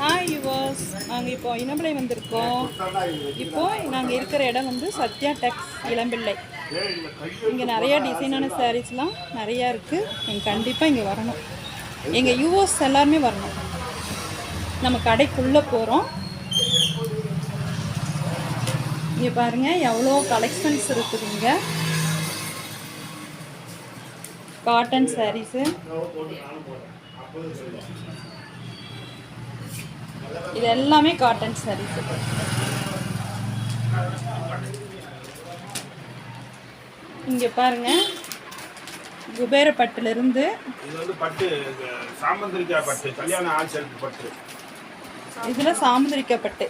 Hi yours, நாங்கள் இப்போ இனம்பிள்ளை வந்திருக்கோம். இப்போது நாங்கள் இருக்கிற இடம் வந்து சத்யா டெக்ஸ் இளம்பிள்ளை. இங்கே நிறையா டிசைனான சாரீஸ்லாம் நிறையா இருக்குது. நீங்கள் கண்டிப்பாக இங்கே வரணும். எங்கள் யுவர்ஸ் எல்லாருமே வரணும். நம்ம கடைக்குள்ளே போகிறோம். இங்கே பாருங்கள் எவ்வளோ கலெக்ஷன்ஸ் இருக்குதுங்க. காட்டன் சாரீஸு, இது எல்லாமே காட்டன் சாரீஸ். இங்க பாருங்க, குபேரப்பட்டுல இருந்து இது வந்து பட்டு சாமந்திரிக்கா பட்டு, கல்யாண ஆள் செல்ஃப் பட்டு. இதுல சாமந்திரிக்கா பட்டு.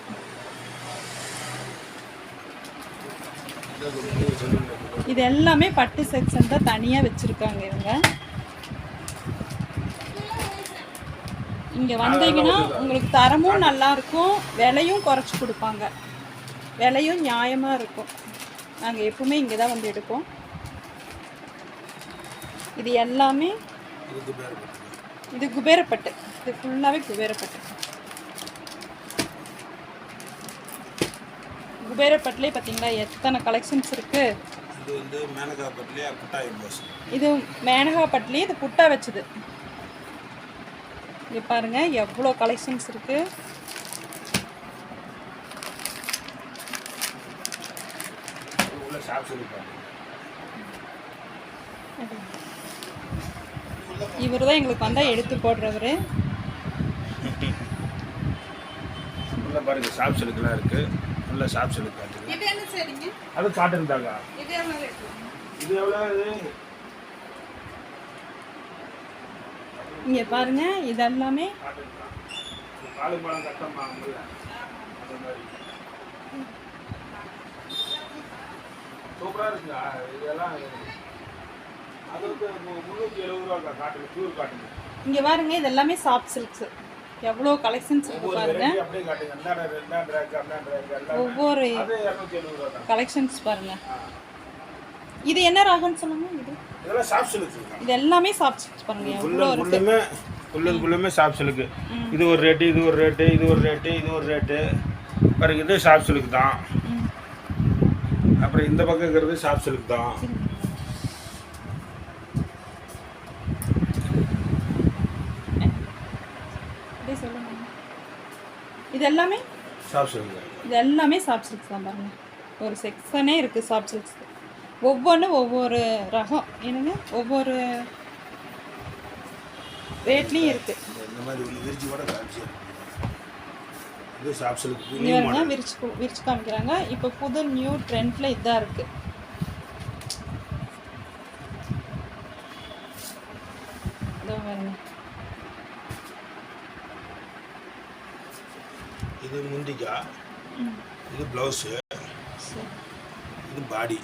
இது எல்லாமே பட்டு செக்ஷன் தான் தனியா வச்சிருக்காங்க இவங்க. இங்கே வந்தீங்கன்னா உங்களுக்கு தரமும் நல்லா இருக்கும், விலையும் குறைச்சி கொடுப்பாங்க, விலையும் நியாயமாக இருக்கும். நாங்கள் எப்பவுமே இங்கே தான் வந்து எடுப்போம். இது எல்லாமே இது குபேரப்பட்டு, இது ஃபுல்லாகவே குபேரப்பட்டு. குபேரப்பட்டுலேயே பார்த்தீங்களா எத்தனை கலெக்ஷன்ஸ் இருக்குது. இது வந்து மேனகா பட்டுலேயே புட்டா எம்போஸ். இது மேனகா பட்டுலேயே இது புட்டா வச்சுது. இங்கே பாருங்கள் எவ்வளோ கலெக்ஷன்ஸ் இருக்குது. இவர் தான் எங்களுக்கு வந்தால் எடுத்து போடுறவர். பாருங்க ஷாப் சிலுக்கெல்லாம் இருக்குது. நல்ல ஷாப் சிலுக்கு. இது என்ன சரிங்க? அது காட்டன் தாங்க. இது எவ்வளோ ரேட்? இது எவ்வளோ? இங்கே பாருங்க, இது எல்லாமே காலுபாலம் கட்டமா அந்த மாதிரி சூப்பராக இருக்குங்க. இதெல்லாம் அது வந்து 370 ரூபா காட்டுங்க, பியூர் காட்டுங்க. இங்கே பாருங்க, இது எல்லாமே சாஃப்ட் சில்க்ஸ். எவ்வளோ கலெக்ஷன்ஸ் இருக்கு பாருங்க. ஒவ்வொரு கலெக்ஷன்ஸ் பாருங்க. இது என்ன ராகம்னு சொல்லுங்க? இதெல்லாம் சாஃப்ட் சில்க். இது எல்லாமே சாஃப்ட் சில்க்ஸ் பாருங்க. எவ்வளோ இருக்கு. ஃபுல்லுமே சாஃப்ட் சில்க். இது ஒரு ரேட்டு, இது ஒரு ரேட்டு, இது ஒரு ரேட்டு, இது ஒரு ரேட்டு பாருங்க. இது சாஃப்ட் சில்க் தான். அப்புறம் இந்த பக்கம் இருக்கிறது சாஃப்ட் சில்க் தான். இது எல்லாமே சாஃப்ட் சில்க். இது எல்லாமே சாஃப்ட் சில்க்ஸ் தான் பாருங்க. ஒரு செக்ஷனே இருக்குது சாஃப்ட் சில்க்ஸ். ஒவ்வொன்றும் ஒவ்வொரு ரகம் என்னங்க, ஒவ்வொரு ரேட்லேயும் இருக்குது. இந்த மாதிரி விரிச்சு கூட காமிச்சு இது சாஃப்ட் சில்க். இவங்க விரிச்சு காமிக்கிறாங்க. இப்போ புது நியூ ட்ரெண்டில் இதாக இருக்குது. இது முந்திக்கா, இது ப்ளவுஸு, இது பாடி.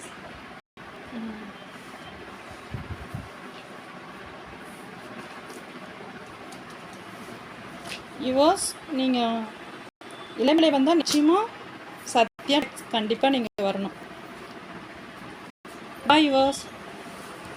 யுவர்ஸ், நீங்கள் இளம்பிள்ளை வந்தால் நிச்சயமாக சத்யா கண்டிப்பாக நீங்கள் வரணும். பாய் யுவர்ஸ்.